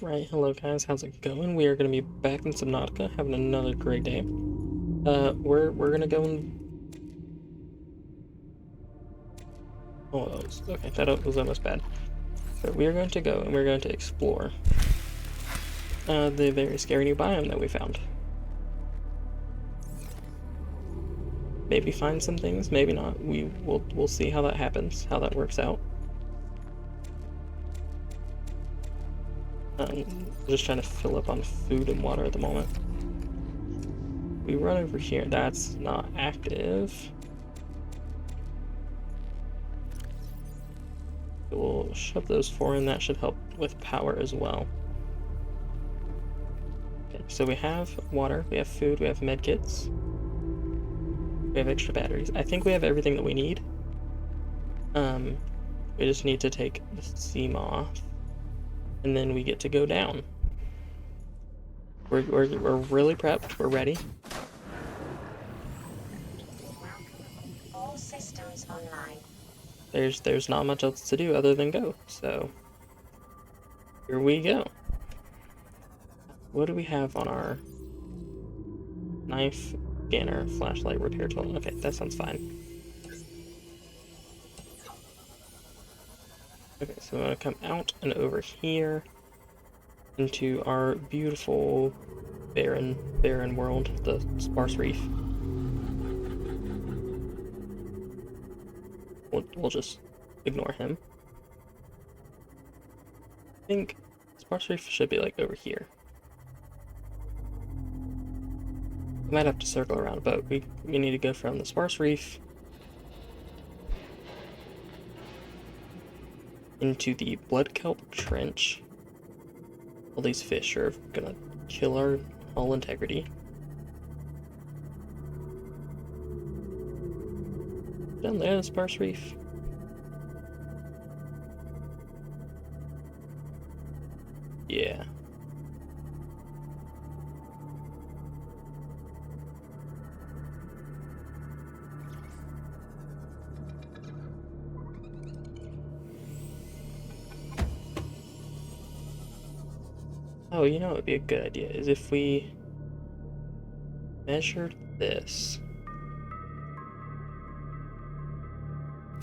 Right, hello guys, how's it going? We are going to be back in Subnautica, having another great day. We're gonna go and... Oh, okay, that was almost bad. But we are going to go and we're going to explore the very scary new biome that we found. Maybe find some things, maybe not. We'll see how that happens, how that works out. Just trying to fill up on food and water at the moment. We run over here, that's not active. We'll shove those four in, that should help with power as well. Okay, so we have water, we have food, we have medkits. We have extra batteries. I think we have everything that we need. We just need to take the seam off, and then we get to go down. We're really prepped. We're ready. All systems online. There's not much else to do other than go. So here we go. What do we have on our knife, scanner, flashlight, repair tool? Okay, that sounds fine. Okay, so I'm gonna come out and over here into our beautiful barren world, the sparse reef. We'll just ignore him. I think sparse reef should be like over here. We might have to circle around, but we need to go from the sparse reef into the blood kelp trench. All these fish are gonna kill our hull integrity. Down there, the sparse reef. Yeah. Oh, you know what would be a good idea is if we measured this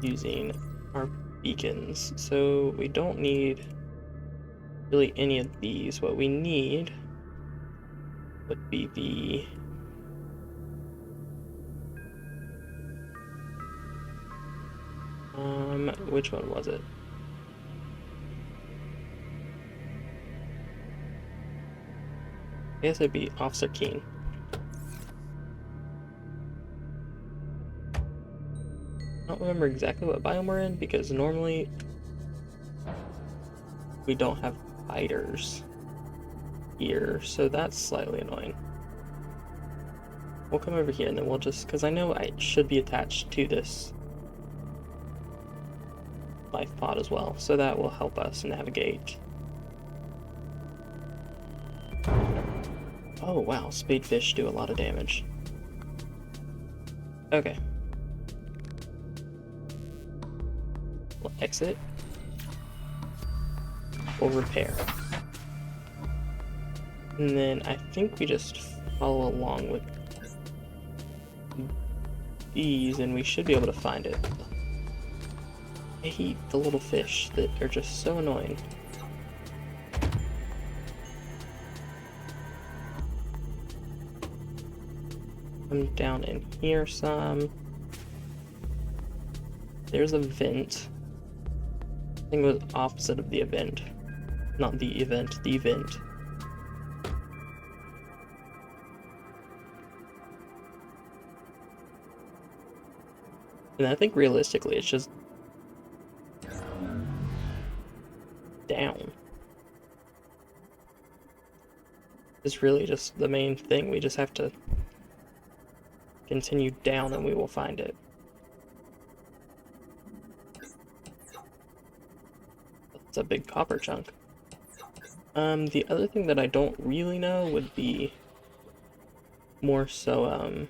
using our beacons. So we don't need really any of these. What we need would be the which one was it? I guess it'd be Officer Keen. I don't remember exactly what biome we're in because normally we don't have biters here, so that's slightly annoying. We'll come over here and then we'll just, because I know I should be attached to this life pod as well, so that will help us navigate. Oh wow, spadefish do a lot of damage. Okay. We'll exit. We'll repair. And then I think we just follow along with these and we should be able to find it. I hate the little fish that are just so annoying. Come down in here some. There's a vent. I think it was opposite of the event. Not the event, the vent. And I think realistically it's just down. It's really just the main thing. We just have to continue down and we will find it. That's a big copper chunk. The other thing that I don't really know would be more so, I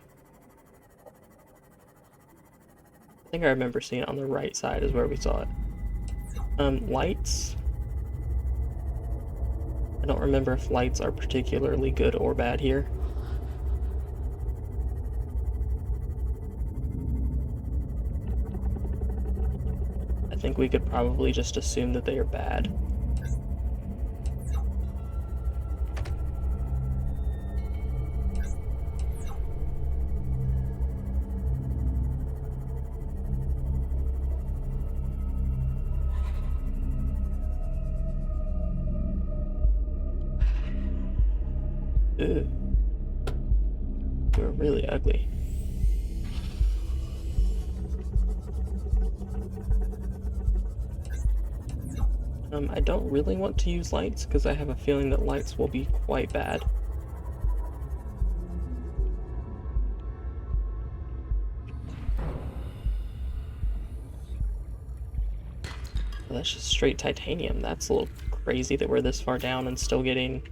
think I remember seeing it on the right side is where we saw it. Lights. don't remember if lights are particularly good or bad here. I think we could probably just assume that they are bad. Ugh. You're really ugly. I don't really want to use lights because I have a feeling that lights will be quite bad. Well, that's just straight titanium. That's a little crazy that we're this far down and still getting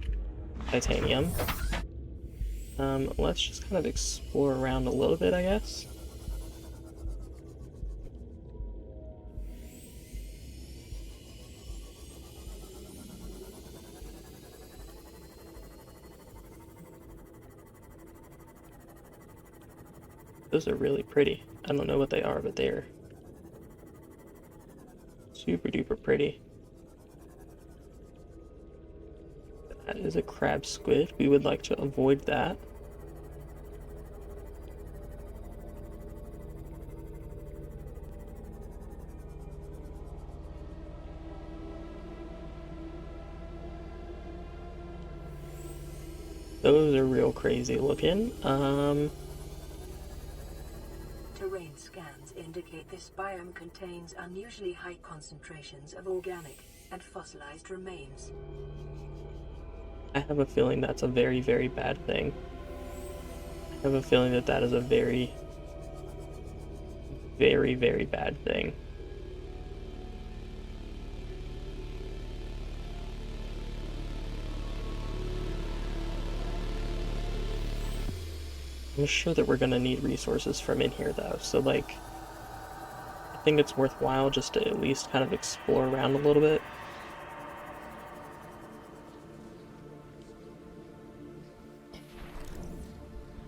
titanium. Let's just kind of explore around a little bit, I guess. Those are really pretty. I don't know what they are, but they're super duper pretty. That is a crab squid. We would like to avoid that. Those are real crazy looking. Terrain scans indicate this biome contains unusually high concentrations of organic and fossilized remains. I have a feeling that's a very, very bad thing. I have a feeling that that is a very, very, very bad thing. I'm sure that we're gonna need resources from in here though, so like, I think it's worthwhile just to at least kind of explore around a little bit.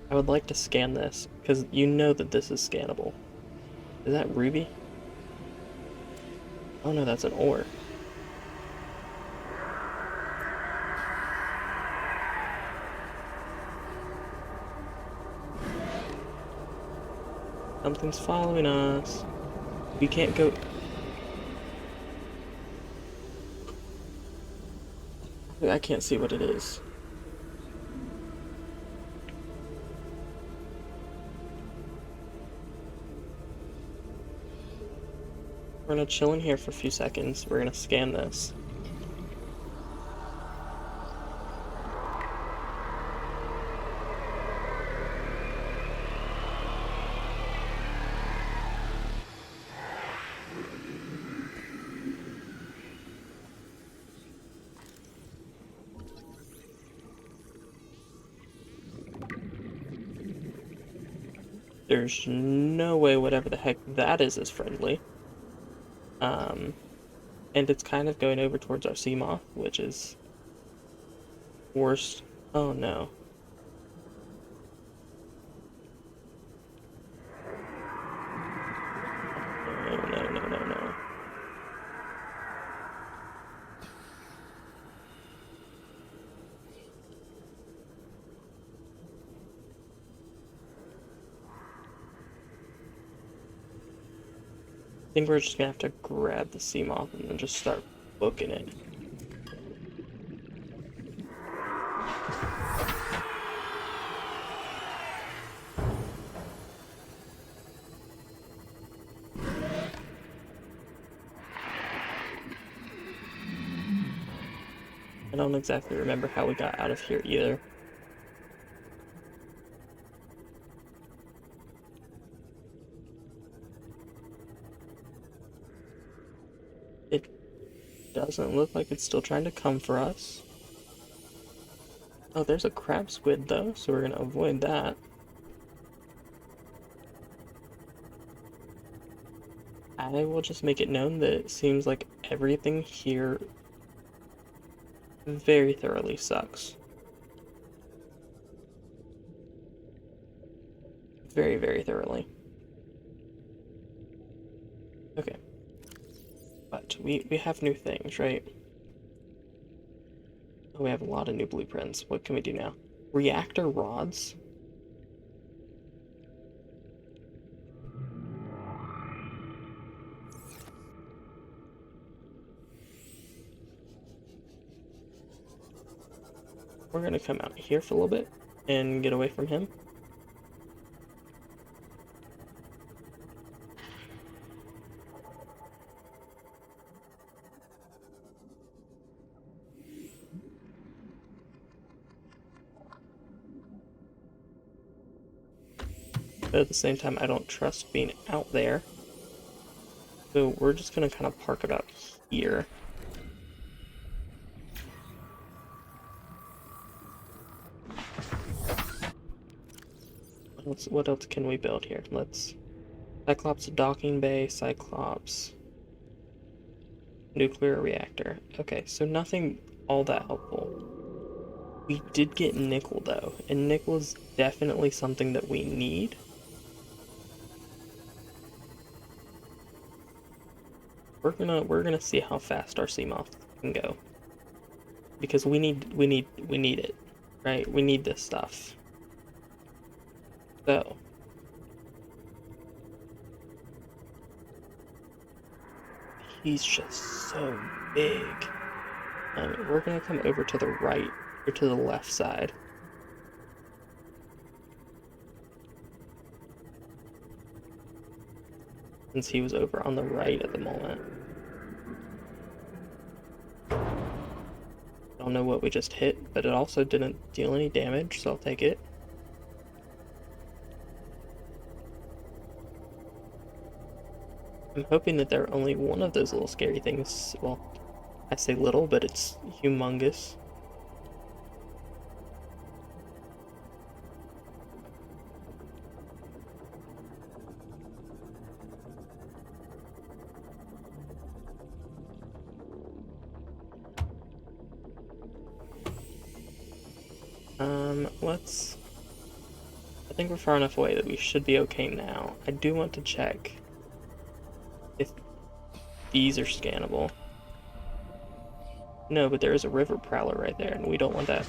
I would like to scan this, because you know that this is scannable. Is that ruby? Oh no, that's an ore. Something's following us. We can't go... I can't see what it is. We're gonna chill in here for a few seconds. We're gonna scan this. There's no way whatever the heck that is friendly. And it's kind of going over towards our sea moth, which is worst. Oh no. No, no, no, no, no. I think we're just gonna have to grab the sea moth and then just start booking it. I don't exactly remember how we got out of here either. It doesn't look like it's still trying to come for us. Oh, there's a crab squid though, so we're gonna avoid that. I will just make it known that it seems like everything here very thoroughly sucks. Very, very thoroughly. Okay. But we have new things, right? Oh, we have a lot of new blueprints. What can we do now? Reactor rods? We're gonna come out here for a little bit and get away from him. But at the same time, I don't trust being out there. So we're just gonna kind of park about here. What else can we build here? Let's... Cyclops docking bay, Cyclops... nuclear reactor. Okay, so nothing all that helpful. We did get nickel though, and nickel is definitely something that we need. We're gonna see how fast our Seamoth can go. Because we need it. Right? We need this stuff. So he's just so big. We're gonna come over to the right, or to the left side. Since he was over on the right at the moment. I don't know what we just hit, but it also didn't deal any damage, so I'll take it. I'm hoping that they're only one of those little scary things. Well, I say little, but it's humongous. Let's... I think we're far enough away that we should be okay now. I do want to check if these are scannable. No, but there is a river prowler right there, and we don't want that.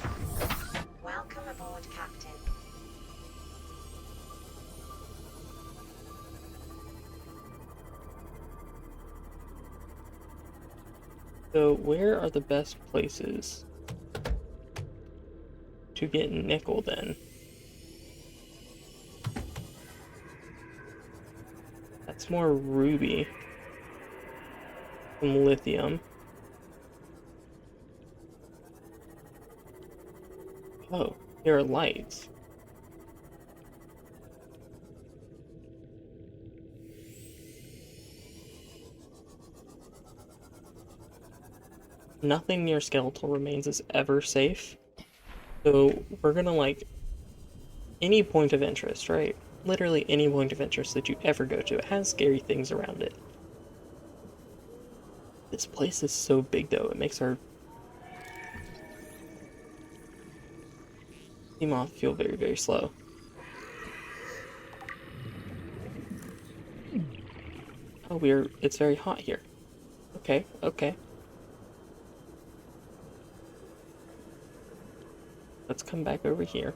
Welcome aboard, Captain. So, where are the best places to get nickel then? That's more ruby. Some lithium. Oh, here are lights. Nothing near skeletal remains is ever safe. So we're gonna, like, any point of interest, right? Literally any point of interest that you ever go to, it has scary things around it. This place is so big though, it makes our Seamoth feel very, very slow. Oh, it's very hot here. Okay, okay. Let's come back over here.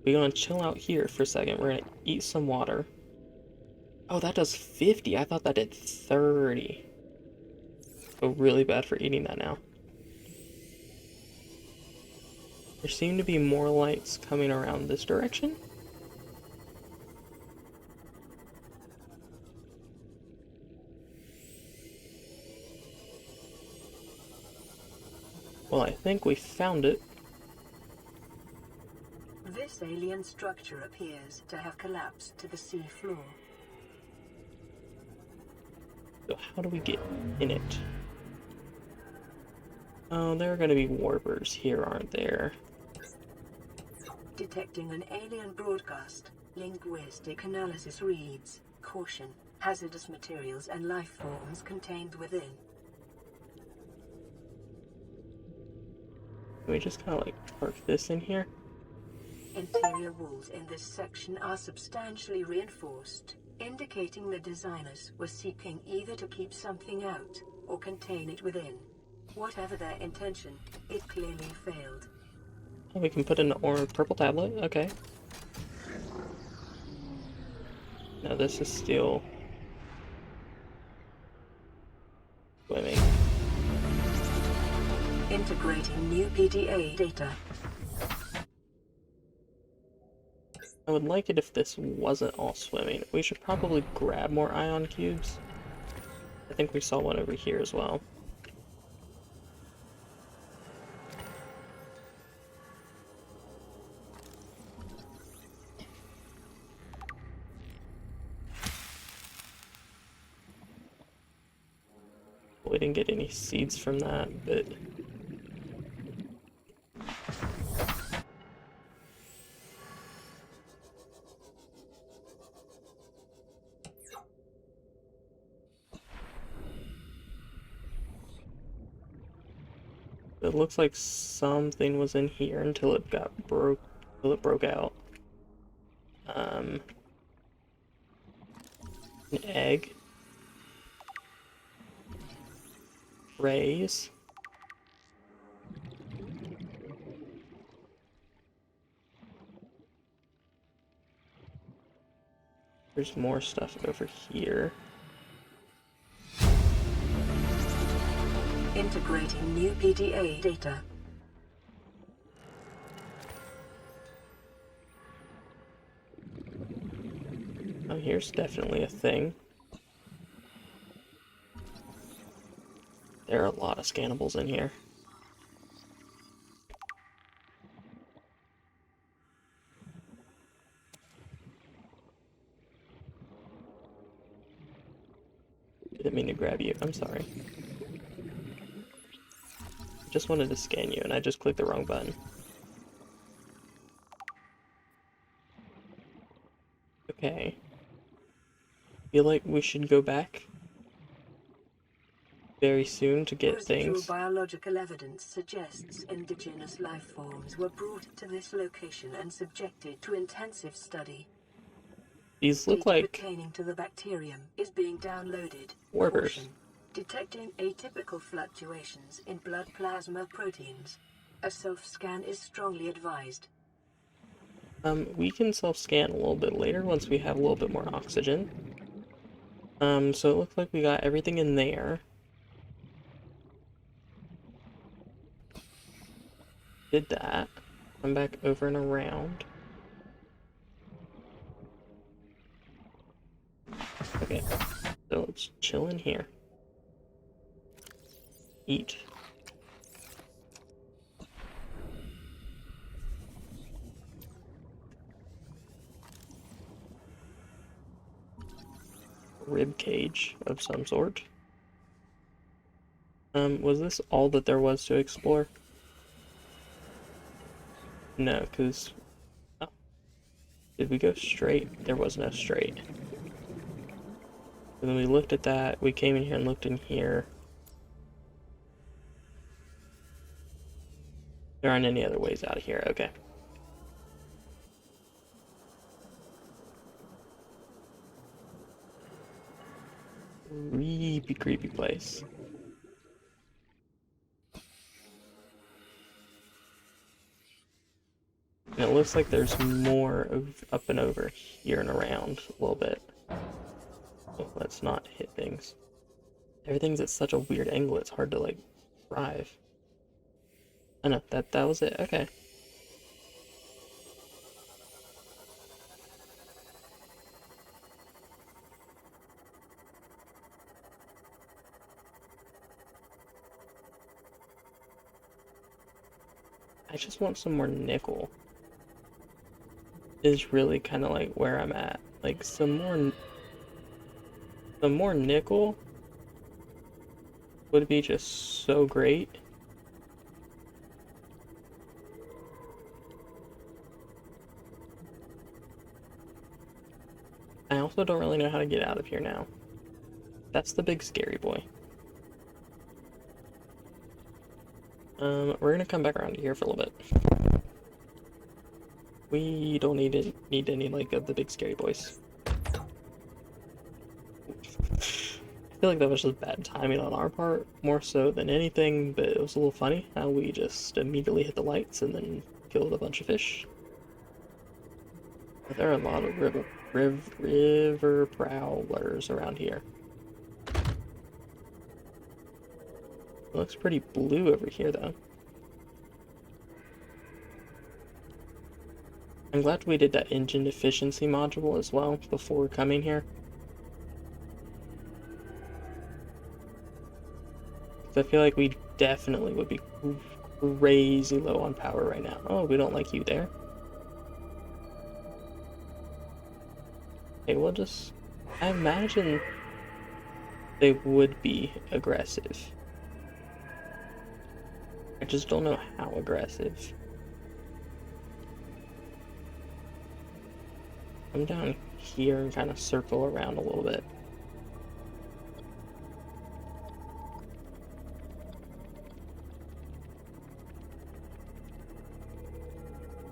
We're gonna chill out here for a second. We're gonna eat some water. Oh, that does 50. I thought that did 30. Oh, really bad for eating that now. There seem to be more lights coming around this direction. Well, I think we found it. This alien structure appears to have collapsed to the sea floor. So how do we get in it? Oh, there are going to be warpers here, aren't there? Detecting an alien broadcast. Linguistic analysis reads, caution, hazardous materials and life forms contained within. Can we just kind of like park this in here? Interior walls in this section are substantially reinforced, indicating the designers were seeking either to keep something out or contain it within. Whatever their intention, it clearly failed. Oh, we can put in an purple tablet. Okay. No, this is still swimming. Integrating new PDA data. I would like it if this wasn't all swimming. We should probably grab more ion cubes. I think we saw one over here as well. We didn't get any seeds from that, but it looks like something was in here until it broke out. An egg. Rays. There's more stuff over here. Integrating new PDA data. Oh, here's definitely a thing. There are a lot of scannables in here. Didn't mean to grab you. I'm sorry. Just wanted to scan you, and I just clicked the wrong button. Okay. Feel like we should go back very soon to get Residual things. biological evidence suggests indigenous life forms were brought to this location and subjected to intensive study. These look Data like pertaining to the bacterium is being downloaded. orbers. Caution. Detecting atypical fluctuations in blood plasma proteins. A self-scan is strongly advised. We can self-scan a little bit later once we have a little bit more oxygen. So it looks like we got everything in there. Did that. Come back over and around. Okay, so let's chill in here. Eat. Rib cage of some sort. Was this all that there was to explore? No, because... Oh. Did we go straight? There was no straight. And then we looked at that, we came in here and looked in here. There aren't any other ways out of here, okay. Creepy place. And it looks like there's more of up and over here and around a little bit. Oh, let's not hit things. Everything's at such a weird angle, it's hard to, like, drive. Oh no, that was it, okay. I just want some more nickel. Is really kind of like where I'm at. Like some more nickel would be just so great. I also don't really know how to get out of here now. That's the big scary boy. We're gonna come back around here for a little bit. We don't need any like of the big scary boys. I feel like that was just bad timing on our part, more so than anything, but it was a little funny how we just immediately hit the lights and then killed a bunch of fish. But there are a lot of river prowlers around here. It looks pretty blue over here, though. I'm glad we did that engine efficiency module as well before coming here. I feel like we definitely would be crazy low on power right now. Oh, we don't like you there. Okay, we'll just... I imagine they would be aggressive. I just don't know how aggressive. Come down here and kind of circle around a little bit.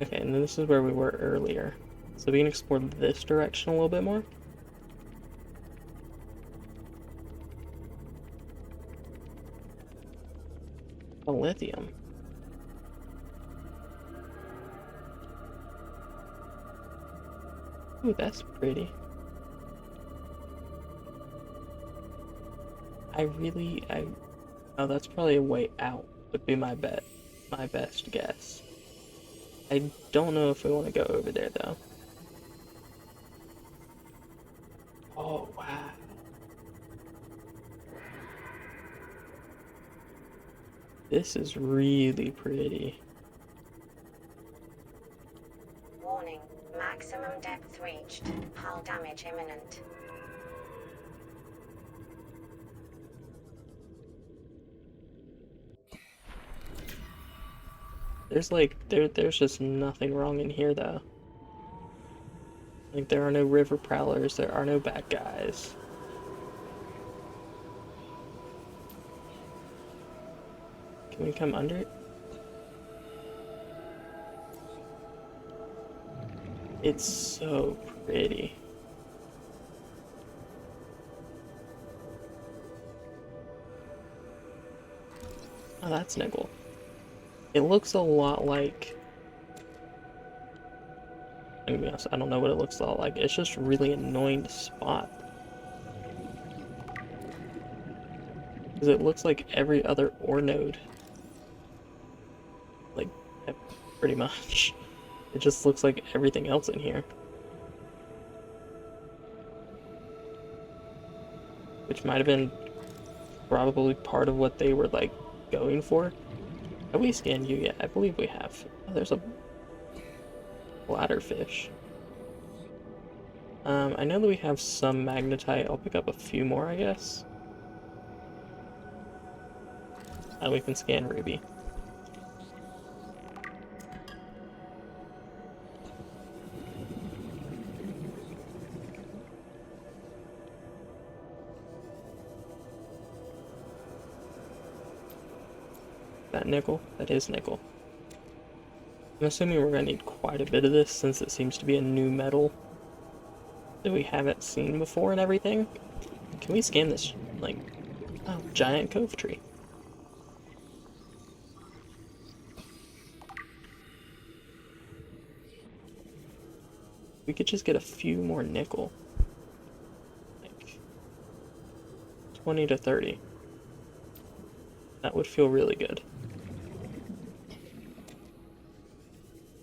Okay, and then this is where we were earlier. So we can explore this direction a little bit more. Oh, lithium. Ooh, that's pretty. Oh, that's probably a way out, would be my bet. My best guess. I don't know if we want to go over there, though. Oh, wow. This is really pretty. Warning, maximum depth reached. Hull damage imminent. There's just nothing wrong in here, though. Like, there are no river prowlers, there are no bad guys. Can we come under it? It's so pretty. Oh, that's nickel. It looks a lot like... I'm gonna be honest, I don't know what it looks a lot like. It's just really annoying to spot. Because it looks like every other ore node. Like, pretty much. It just looks like everything else in here. Which might have been probably part of what they were, like, going for. Have we scanned you yet? I believe we have. Oh, there's a bladderfish. I know that we have some magnetite. I'll pick up a few more, I guess. And we can scan ruby. That nickel? That is nickel. I'm assuming we're going to need quite a bit of this since it seems to be a new metal that we haven't seen before and everything. Can we scan this, like, oh, giant cove tree? We could just get a few more nickel. Like, 20 to 30. That would feel really good.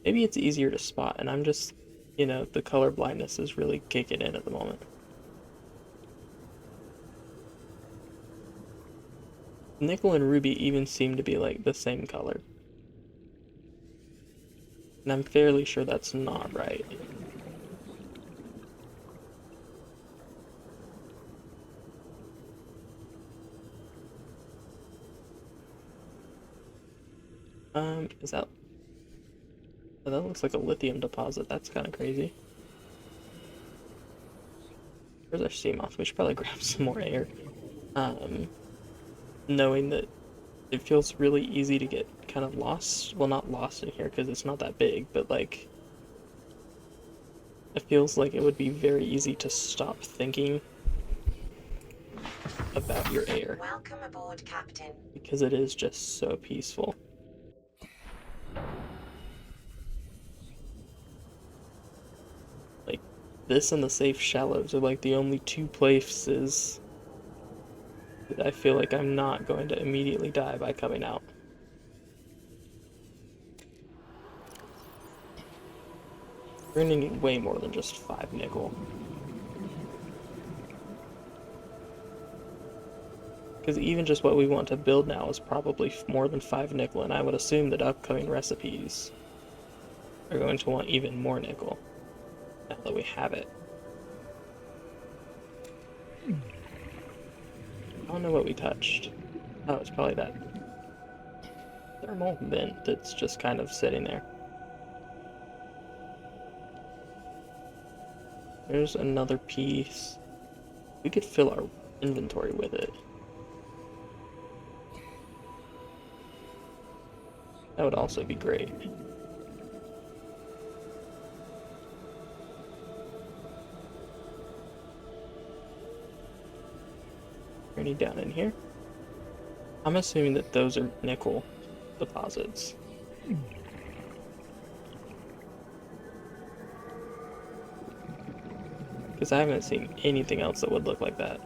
Maybe it's easier to spot, and I'm just, you know, the color blindness is really kicking in at the moment. Nickel and ruby even seem to be like the same color. And I'm fairly sure that's not right. Is that... Oh, that looks like a lithium deposit. That's kind of crazy. Where's our sea moth? We should probably grab some more air. Knowing that it feels really easy to get kind of lost. Well, not lost in here because it's not that big, but like it feels like it would be very easy to stop thinking about your air. Welcome aboard, Captain. Because it is just so peaceful. Like, this and the safe shallows are like the only two places that I feel like I'm not going to immediately die by coming out. We're gonna need way more than just 5 nickel. Because even just what we want to build now is probably more than 5 nickel, and I would assume that upcoming recipes are going to want even more nickel, now that we have it. I don't know what we touched. Oh, it's probably that thermal vent that's just kind of sitting there. There's another piece. We could fill our inventory with it. That would also be great. Any down in here? I'm assuming that those are nickel deposits. Because I haven't seen anything else that would look like that.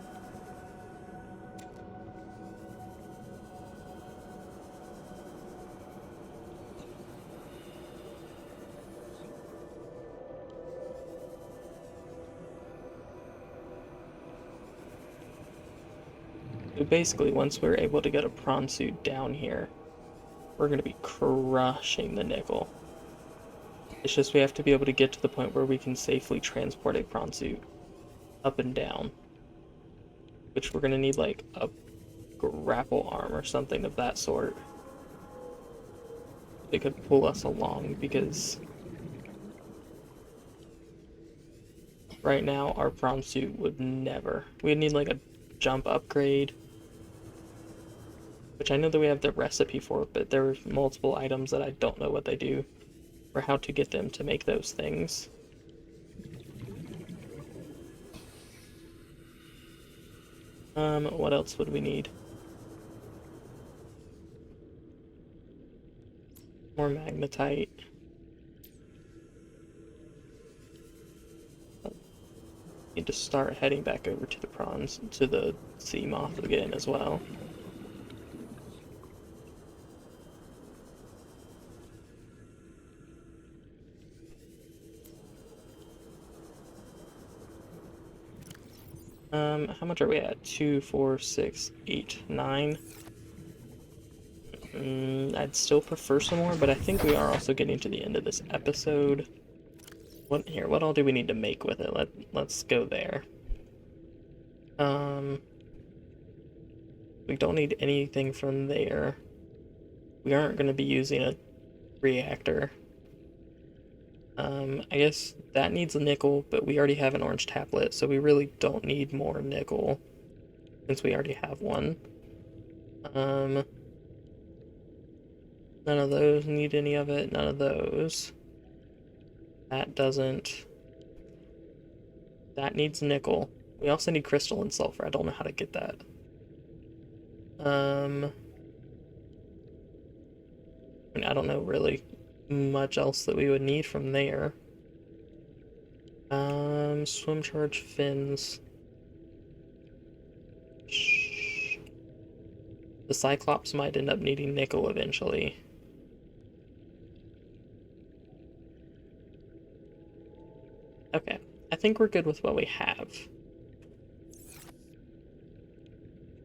So basically, once we're able to get a prawn suit down here, we're going to be crushing the nickel. It's just we have to be able to get to the point where we can safely transport a prawn suit up and down. Which we're going to need like a grapple arm or something of that sort. They could pull us along because right now our prawn suit would never. We'd need like a jump upgrade. Which I know that we have the recipe for, but there are multiple items that I don't know what they do or how to get them to make those things. What else would we need? More magnetite. Need to start heading back over to the prawns, to the sea moth again as well. How much are we at? 2, 4, 6, 8, 9. I'd still prefer some more, but I think we are also getting to the end of this episode. What all do we need to make with it? Let's go there. We don't need anything from there. We aren't going to be using a reactor. I guess that needs a nickel, but we already have an orange tablet, so we really don't need more nickel, since we already have one. None of those need any of it, none of those. That doesn't. That needs nickel. We also need crystalline sulfur, I don't know how to get that. I mean, I don't know really much else that we would need from there. Swim charge fins. The Cyclops might end up needing nickel eventually. Okay, I think we're good with what we have.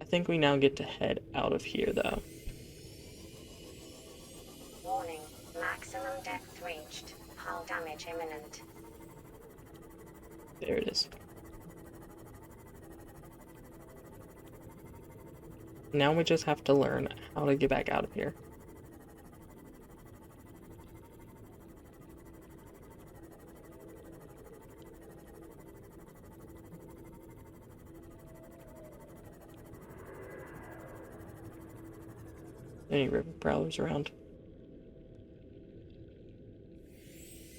I think we now get to head out of here though. Warning, maximum depth reached. Hull damage imminent. There it is. Now we just have to learn how to get back out of here. Any river prowlers around?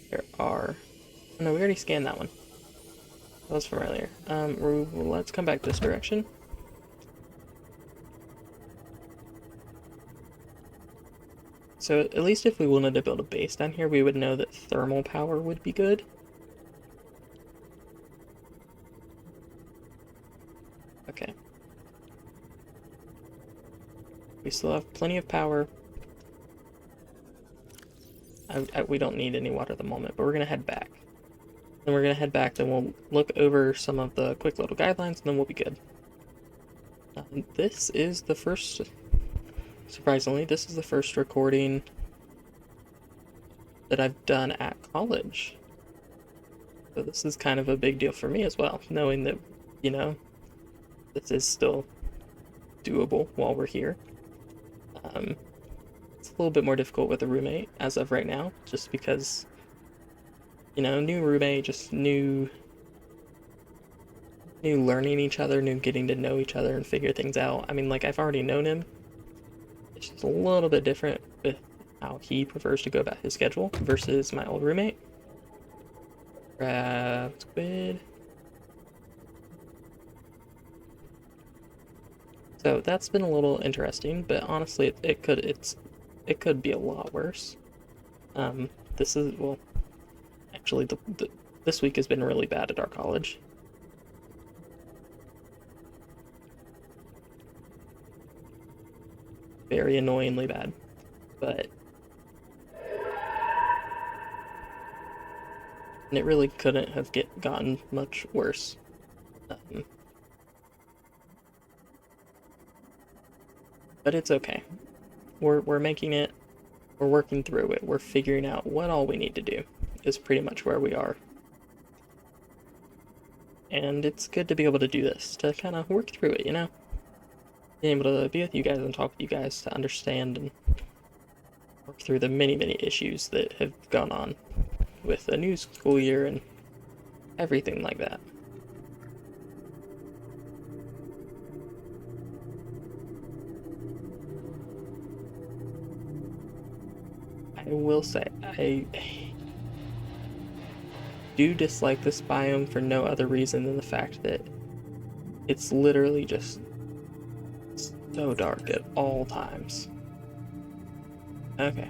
There are. Oh, no, we already scanned that one. That was from earlier. Let's come back this direction. So at least if we wanted to build a base down here, we would know that thermal power would be good. Okay. We still have plenty of power. We don't need any water at the moment, but we're going to head back. Then we're going to head back, then we'll look over some of the quick little guidelines, and then we'll be good. This is the first, surprisingly, this is the first recording that I've done at college. So this is kind of a big deal for me as well, knowing that, you know, this is still doable while we're here. It's a little bit more difficult with a roommate as of right now, just because, you know, new roommate, just new learning each other, new getting to know each other and figure things out. I mean, like, I've already known him. It's just a little bit different with how he prefers to go about his schedule versus my old roommate. Grab squid. So that's been a little interesting, but honestly, it could be a lot worse. This is, well, actually, this week has been really bad at our college. Very annoyingly bad, but and it really couldn't have gotten much worse. But it's okay. We're making it. We're working through it. We're figuring out what all we need to do is pretty much where we are. And it's good to be able to do this, to kind of work through it, you know? Being able to be with you guys and talk with you guys to understand and work through the many, many issues that have gone on with the new school year and everything like that. I will say, I do dislike this biome for no other reason than the fact that it's literally just so dark at all times. Okay.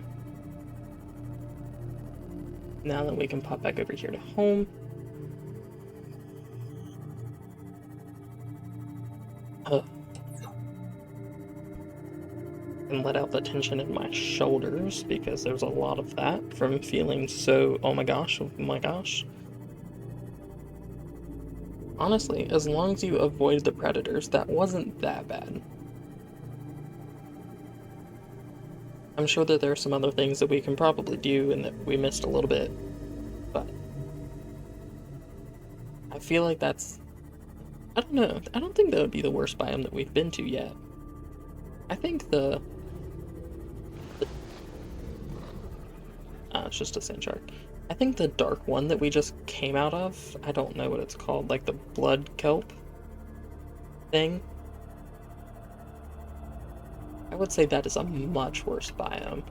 Now that we can pop back over here to home. And let out the tension in my shoulders because there's a lot of that from feeling so, oh my gosh, oh my gosh. Honestly, as long as you avoid the predators, that wasn't that bad. I'm sure that there are some other things that we can probably do and that we missed a little bit, but I feel like that's, I don't know, I don't think that would be the worst biome that we've been to yet. I think it's just a sand shark. I think the dark one that we just came out of, I don't know what it's called, like the blood kelp thing. I would say that is a much worse biome.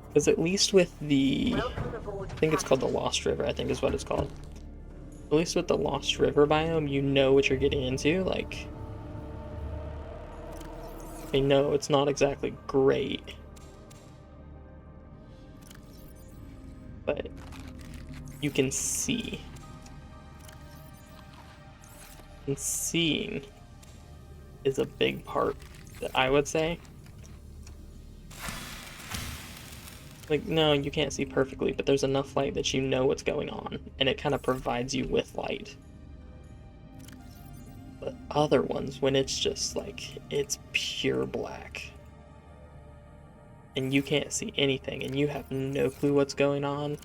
Because at least with the, I think it's called the Lost River, I think is what it's called. At least with the Lost River biome, you know what you're getting into, like, I know it's not exactly great, but you can see. And seeing is a big part that I would say. Like, no, you can't see perfectly, but there's enough light that you know what's going on, and it kind of provides you with light. But other ones, when it's just like, it's pure black, and you can't see anything, and you have no clue what's going on,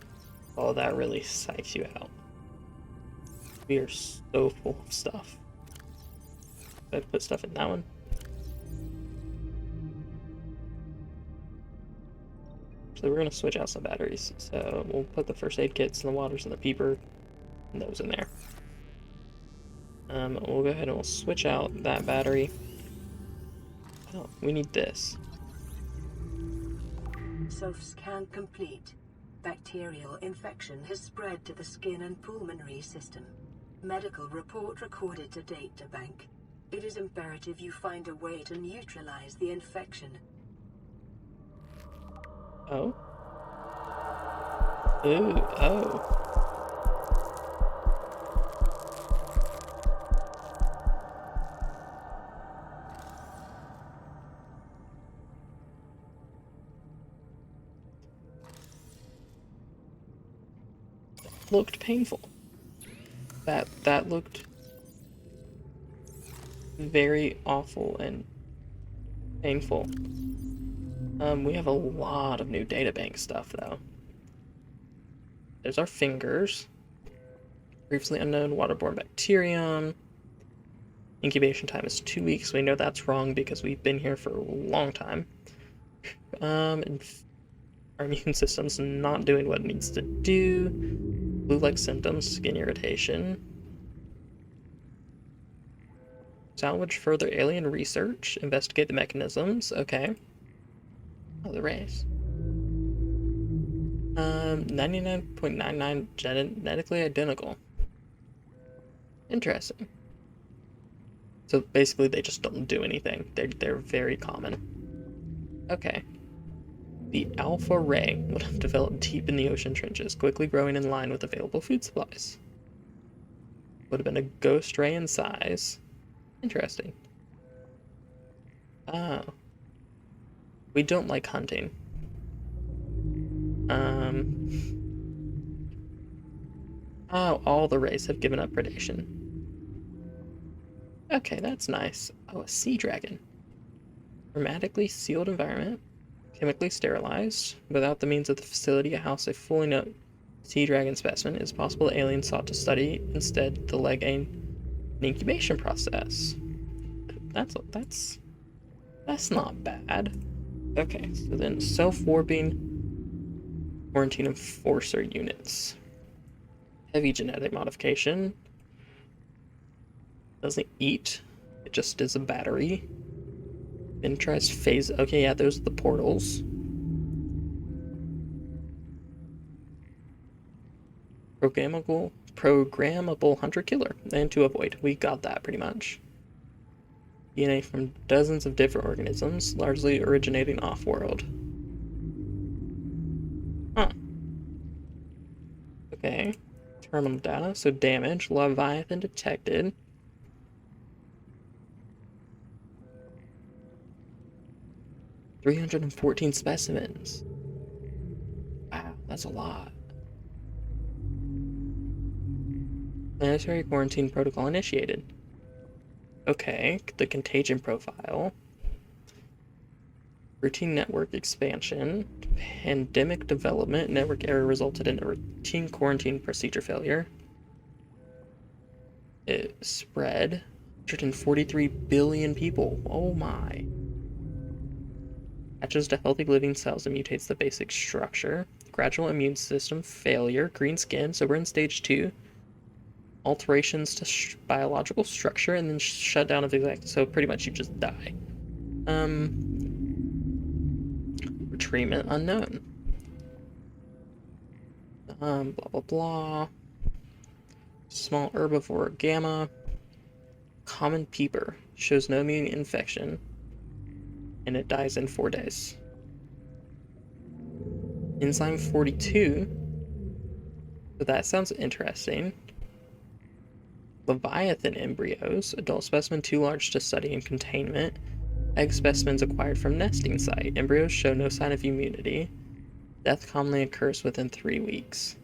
oh, that really psychs you out. We are so full of stuff. Did I put stuff in that one? So we're gonna switch out some batteries. So we'll put the first aid kits and the waters and the peeper and those in there. We'll go ahead and we'll switch out that battery. Oh, we need this. self-scan complete. Bacterial infection has spread to the skin and pulmonary system. Medical report recorded to databank. It is imperative you find a way to neutralize the infection. Oh. Ooh, oh. Looked painful. That looked very awful and painful. We have a lot of new databank stuff though. There's our fingers. Previously unknown waterborne bacterium. Incubation time is 2 weeks. We know that's wrong because we've been here for a long time. And our immune system's not doing what it needs to do. Flu-like symptoms, skin irritation. Salvage further alien research. Investigate the mechanisms. Okay. Oh, the race. 99.99 genetically identical. Interesting. So basically they just don't do anything. They're very common. Okay. The alpha ray would have developed deep in the ocean trenches, quickly growing in line with available food supplies. Would have been a ghost ray in size. Interesting. Oh. We don't like hunting. Oh, all the rays have given up predation. Okay, that's nice. Oh, a sea dragon. Hermetically sealed environment. Chemically sterilized. Without the means of the facility to house a fully known sea dragon specimen, it is possible the aliens sought to study instead the leg an incubation process. That's not bad. Okay, so then self-warping quarantine enforcer units. Heavy genetic modification. Doesn't eat. It just is a battery. Then tries phase. Okay, yeah, those are the portals. Programmable hunter-killer. And to avoid. We got that pretty much. DNA from dozens of different organisms, largely originating off-world. Huh. Okay. Terminal data. So damage. Leviathan detected. $314 specimens. Wow, that's a lot. Planetary quarantine protocol initiated. Okay, the contagion profile. Routine network expansion. Pandemic development. Network error resulted in a routine quarantine procedure failure. It spread. 143 billion people. Oh my. Attaches to healthy living cells and mutates the basic structure. Gradual immune system failure. Green skin. So we're in stage 2. Alterations to biological structure and then shutdown of exact. So pretty much you just die. Treatment unknown. Blah blah blah. Small herbivore gamma. Common peeper shows no immune infection, and it dies in 4 days. Enzyme 42. So that sounds interesting. Leviathan embryos, adult specimen too large to study in containment. Egg specimens acquired from nesting site. Embryos show no sign of immunity. Death commonly occurs within 3 weeks.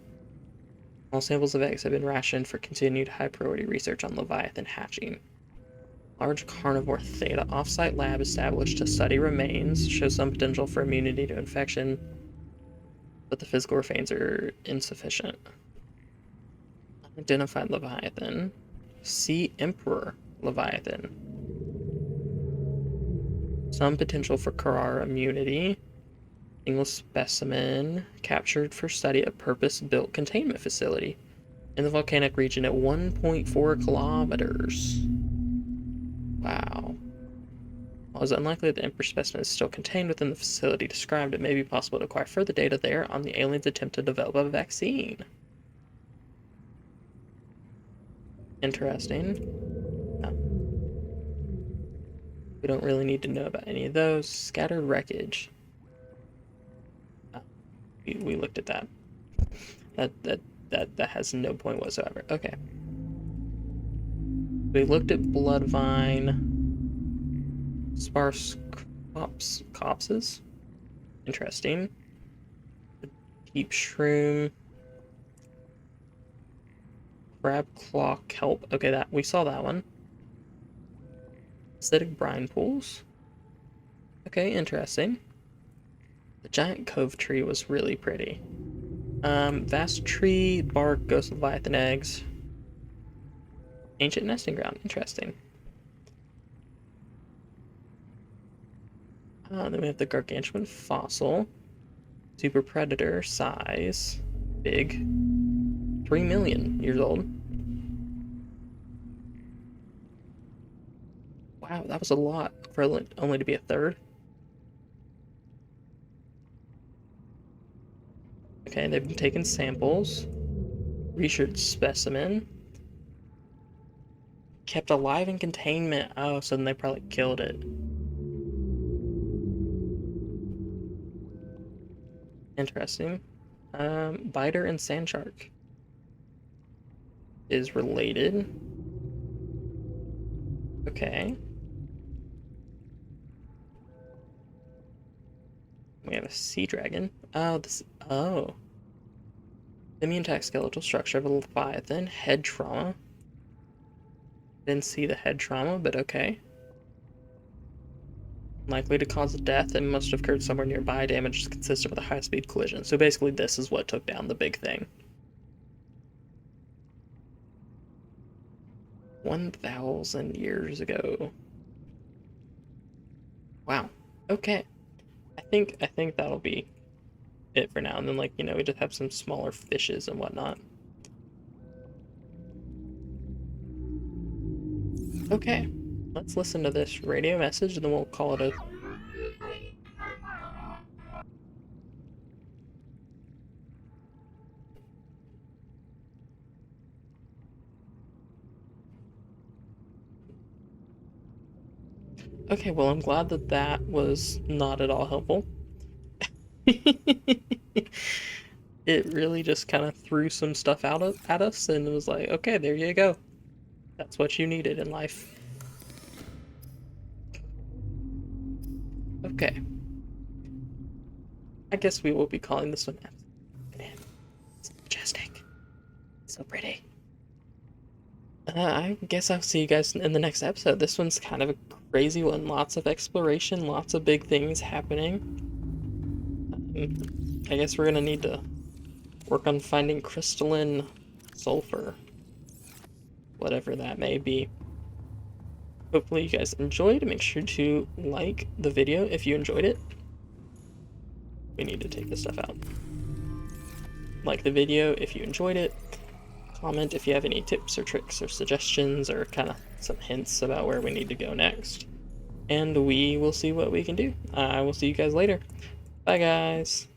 All samples of eggs have been rationed for continued high priority research on Leviathan hatching. Large carnivore theta offsite lab established to study remains, shows some potential for immunity to infection, but the physical remains are insufficient. Identified Leviathan. Sea Emperor Leviathan. Some potential for Carrara immunity. Single specimen captured for study at purpose-built containment facility in the volcanic region at 1.4 kilometers. Wow. While it's unlikely that the Emperor specimen is still contained within the facility described, it may be possible to acquire further data there on the aliens' attempt to develop a vaccine. Interesting. No. We don't really need to know about any of those. Scattered wreckage. Oh, we looked at that. That has no point whatsoever. Okay. We looked at Bloodvine. Sparse copses. Interesting. Deep shroom. Crab claw kelp. Okay, that we saw that one. Acidic brine pools. Okay, interesting. The giant cove tree was really pretty. Vast tree, bark, ghost leviathan eggs. Ancient nesting ground. Interesting. Then we have the gargantuan fossil. Super predator size. Big. 3 million years old. Wow, that was a lot for only to be a third. Okay, they've been taking samples. Research specimen. Kept alive in containment. Oh, so then they probably killed it. Interesting. Biter and sand shark is related. Okay. We have a sea dragon. Oh, this. Oh. Immune attack skeletal structure of a leviathan. Head trauma. Didn't see the head trauma, but okay. Likely to cause death and must have occurred somewhere nearby. Damage is consistent with a high-speed collision. So basically, this is what took down the big thing. 1,000 years ago. Wow. Okay. I think that'll be it for now. And then, like, you know, we just have some smaller fishes and whatnot. Okay. Let's listen to this radio message and then we'll call it a... Okay, well, I'm glad that that was not at all helpful. It really just kind of threw some stuff at us and it was like, okay, there you go. That's what you needed in life. Okay. I guess we will be calling this one episode. It's majestic. So pretty. I guess I'll see you guys in the next episode. This one's kind of a crazy one. Lots of exploration, lots of big things happening. I guess we're gonna need to work on finding crystalline sulfur. Whatever that may be. Hopefully you guys enjoyed. Make sure to like the video if you enjoyed it. We need to take this stuff out. Like the video if you enjoyed it. Comment if you have any tips or tricks or suggestions or kind of some hints about where we need to go next. And we will see what we can do. I will see you guys later. Bye, guys.